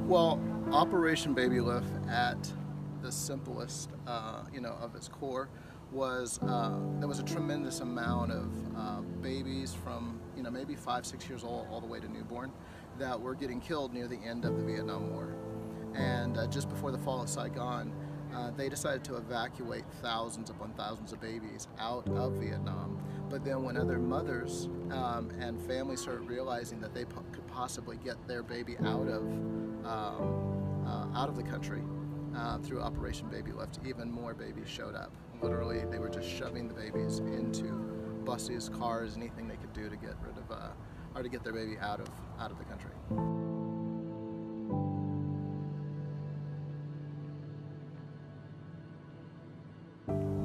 Well, Operation Babylift at the simplest, of its core was there was a tremendous amount of babies from maybe 5, 6 years old all the way to newborn that were getting killed near the end of the Vietnam War. And just before the fall of Saigon, they decided to evacuate thousands upon thousands of babies out of Vietnam. But then when other mothers and families started realizing that they could possibly get their baby out of the country through Operation Babylift, even more babies showed up. Literally, they were just shoving the babies into buses, cars, anything they could do to get rid of or to get their baby out of the country.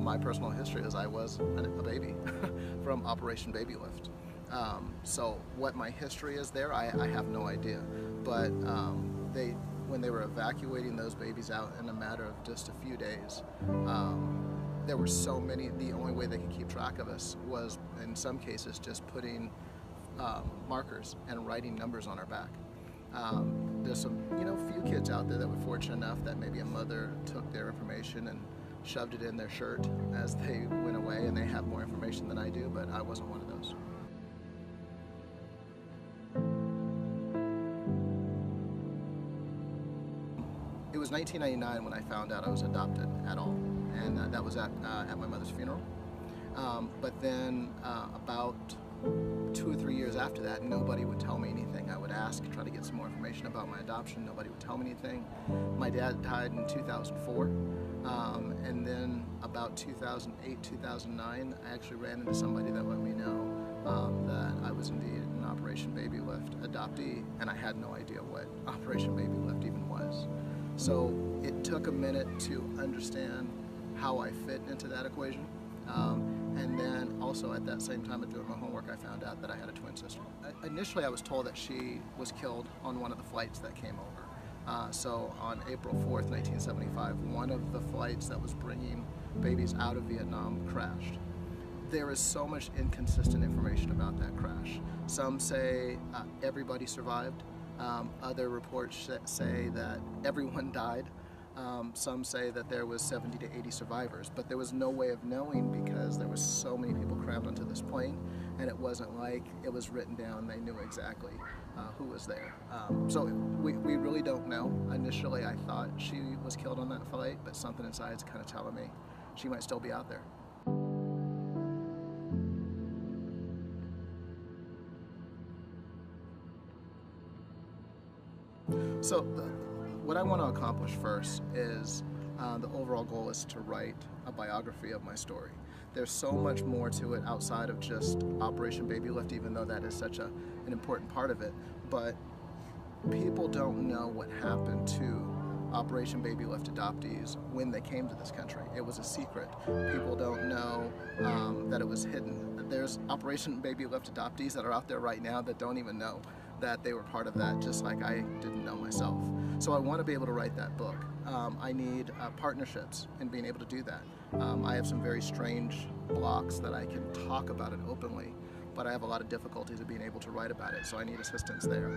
My personal history is I was a baby from Operation Babylift. So what my history is there, I have no idea. But when they were evacuating those babies out in a matter of just a few days, there were so many. The only way they could keep track of us was, in some cases, just putting markers and writing numbers on our back. There's some, few kids out there that were fortunate enough that maybe a mother took their information and shoved it in their shirt as they went away, and they have more information than I do, but I wasn't one of those. It was 1999 when I found out I was adopted at all, and that was at my mother's funeral. But then about 2 or 3 years after that, nobody would tell me anything. I would ask, try to get some more information about my adoption. Nobody would tell me anything. My dad died in 2004, and then about 2008, 2009, I actually ran into somebody that let me know that I was indeed an Operation Babylift adoptee, and I had no idea what Operation Babylift even was. So it took a minute to understand how I fit into that equation. And then also at that same time of doing my homework, I found out that I had a twin sister. Initially I was told that she was killed on one of the flights that came over. So on April 4th, 1975, one of the flights that was bringing babies out of Vietnam crashed. There is so much inconsistent information about that crash. Some say everybody survived. Other reports say that everyone died. Some say that there was 70 to 80 survivors, but there was no way of knowing because there was so many people crammed onto this plane, and it wasn't like it was written down. They knew exactly who was there. So we really don't know. Initially, I thought she was killed on that flight, but something inside is kind of telling me she might still be out there. So what I want to accomplish first is the overall goal is to write a biography of my story. There's so much more to it outside of just Operation Babylift, even though that is such an important part of it. But people don't know what happened to Operation Babylift adoptees when they came to this country. It was a secret. People don't know that it was hidden. There's Operation Babylift adoptees that are out there right now that don't even know that they were part of that, just like I didn't know myself. So I want to be able to write that book. I need partnerships in being able to do that. I have some very strange blocks that I can talk about it openly, but I have a lot of difficulties of being able to write about it, so I need assistance there.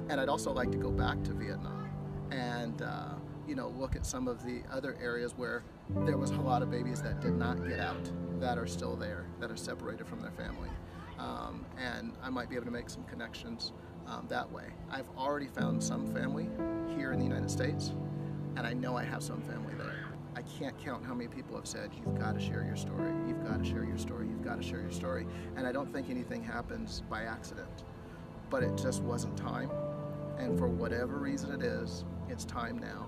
And I'd also like to go back to Vietnam and look at some of the other areas where there was a lot of babies that did not get out, that are still there, that are separated from their family. And I might be able to make some connections that way. I've already found some family here in the United States, and I know I have some family there. I can't count how many people have said, you've got to share your story, you've got to share your story, you've got to share your story. And I don't think anything happens by accident, but it just wasn't time. And for whatever reason it is, it's time now.